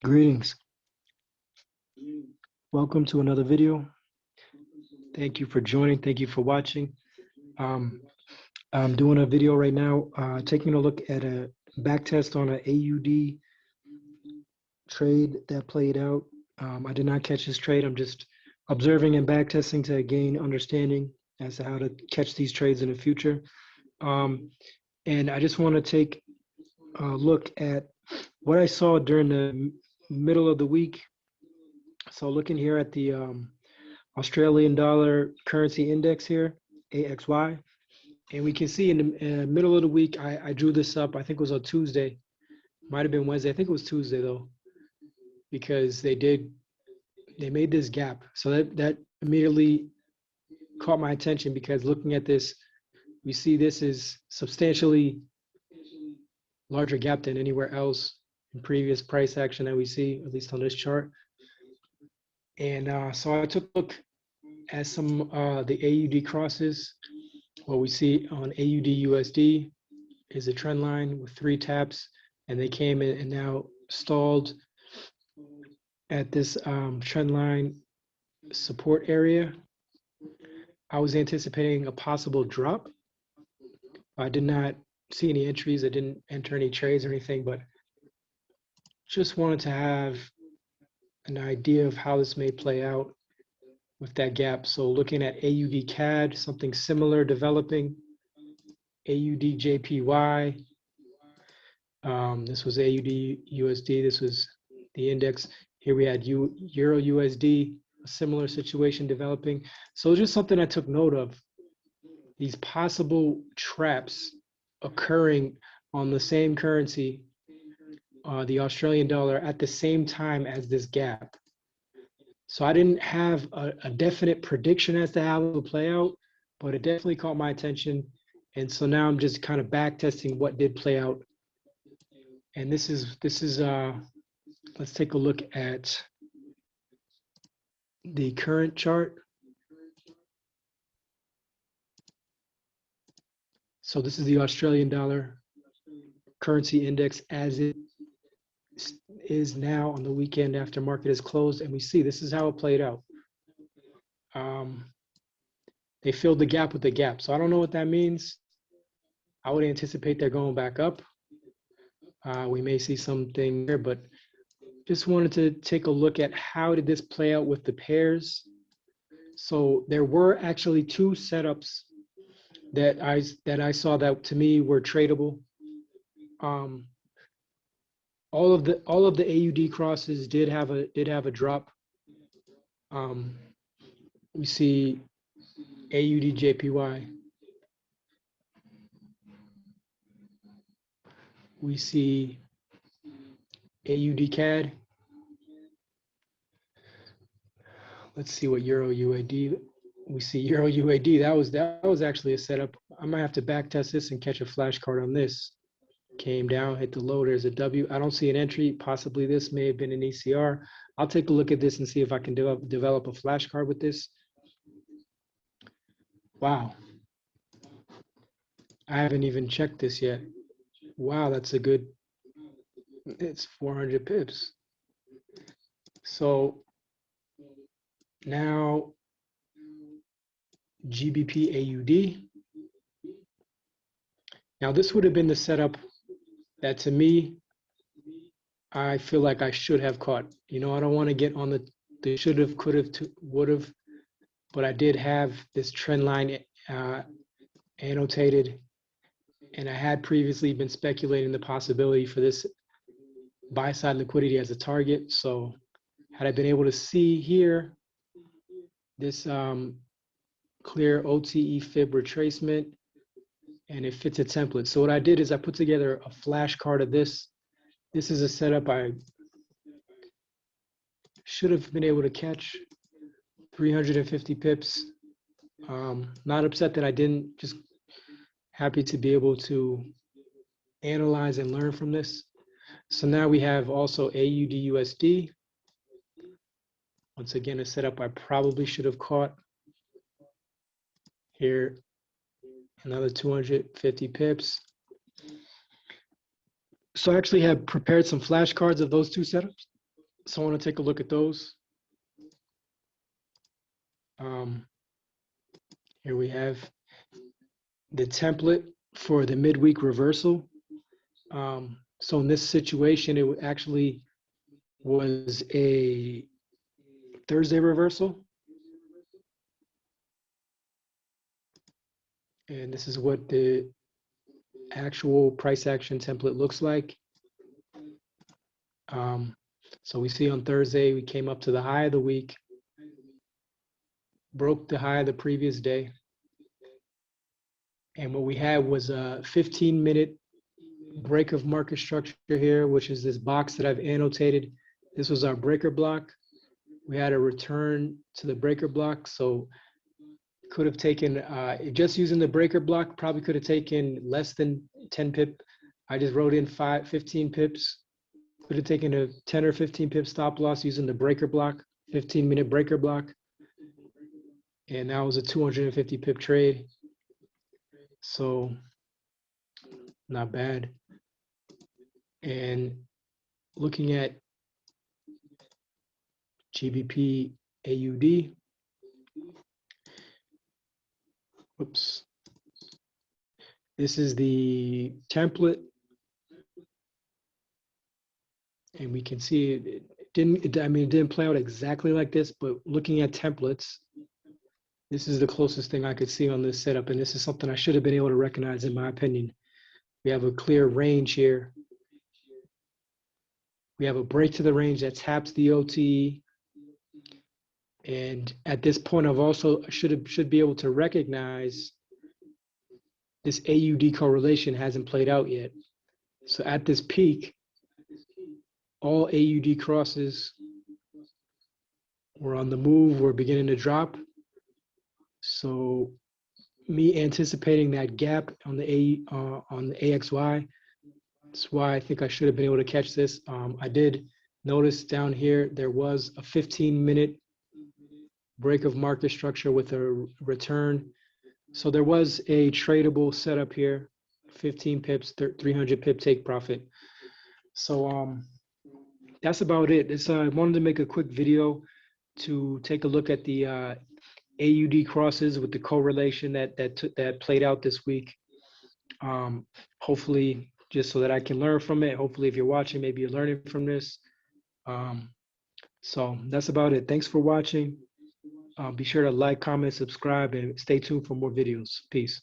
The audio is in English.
Greetings. Welcome to another video. Thank you for joining. Thank you for watching. I'm doing a video right now, taking a look at a back test on an AUD trade that played out. I did not catch this trade. I'm just observing and back testing to gain understanding as to how to catch these trades in the future. And I just want to take a look at what I saw during the middle of the week. So looking here at the Australian dollar currency index here, AXY, and we can see in the middle of the week, I drew this up. I think it was on Tuesday, might have been Wednesday. I think it was Tuesday though, because they made this gap. So that immediately caught my attention, because looking at this, we see this is substantially larger gap than anywhere else in previous price action that we see, at least on this chart. And so I took a look at some the AUD crosses. What we see on AUD USD is a trend line with 3 taps, and they came in and now stalled at this trend line support area. I was anticipating a possible drop. I did not see any entries. I didn't enter any trades or anything, but just wanted to have an idea of how this may play out with that gap. So looking at AUD CAD, something similar developing. AUD JPY. This was AUD USD. This was the index. Here we had Euro USD, a similar situation developing. So just something I took note of, these possible traps occurring on the same currency, the Australian dollar, at the same time as this gap. So I didn't have a definite prediction as to how it would play out, but it definitely caught my attention. And so now I'm just kind of back testing what did play out. And this is let's take a look at the current chart. So this is the Australian dollar currency index as it is now on the weekend after market is closed, and we see this is how it played out. They filled the gap with the gap. So I don't know what that means. I would anticipate they're going back up. We may see something there, but just wanted to take a look at how did this play out with the pairs. So there were actually 2 setups that I saw that to me were tradable. All of the AUD crosses did have a drop. We see AUD JPY. We see AUD CAD. Let's see what Euro UAD. We see Euro UAD. That was actually a setup. I might have to back test this and catch a flash card on this. Came down, hit the low. There's a W. I don't see an entry. Possibly this may have been an ECR. I'll take a look at this and see if I can develop a flash card with this. Wow. I haven't even checked this yet. Wow, that's a good, it's 400 pips. So now GBP AUD. Now this would have been the setup that, to me, I feel like I should have caught. You know, I don't want to get on the should have, could have, would have, but I did have this trend line annotated, and I had previously been speculating the possibility for this buy side liquidity as a target. So had I been able to see here this clear OTE fib retracement, and it fits a template. So what I did is I put together a flash card of this. This is a setup I should have been able to catch, 350 pips. Not upset that I didn't, just happy to be able to analyze and learn from this. So now we have also AUD USD. Once again, a setup I probably should have caught. Here, another 250 pips. So I actually have prepared some flashcards of those 2 setups. So I want to take a look at those. Here we have the template for the midweek reversal. So in this situation, it actually was a Thursday reversal. And this is what the actual price action template looks like. So we see on Thursday, we came up to the high of the week, broke the high of the previous day. And what we had was a 15-minute break of market structure here, which is this box that I've annotated. This was our breaker block. We had a return to the breaker block. So could have taken, just using the breaker block, probably could have taken less than 10 pip. I just wrote in 15 pips. Could have taken a 10 or 15 pip stop loss using the breaker block, 15-minute breaker block. And that was a 250 pip trade. So not bad. And looking at GBP AUD, whoops. This is the template. And we can see it didn't play out exactly like this, but looking at templates, this is the closest thing I could see on this setup. And this is something I should have been able to recognize, in my opinion. We have a clear range here. We have a break to the range that taps the OTE. And at this point, I've also should be able to recognize this AUD correlation hasn't played out yet. So at this peak, all AUD crosses were on the move, were beginning to drop. So me anticipating that gap on the AXY, that's why I think I should have been able to catch this. I did notice down here there was a 15-minute break of market structure with a return. So there was a tradable setup here, 15 pips, 300 pip take profit. So that's about it. I wanted to make a quick video to take a look at the AUD crosses with the correlation that played out this week. Hopefully, just so that I can learn from it. Hopefully, if you're watching, maybe you're learning from this. So that's about it. Thanks for watching. Be sure to like, comment, subscribe, and stay tuned for more videos. Peace.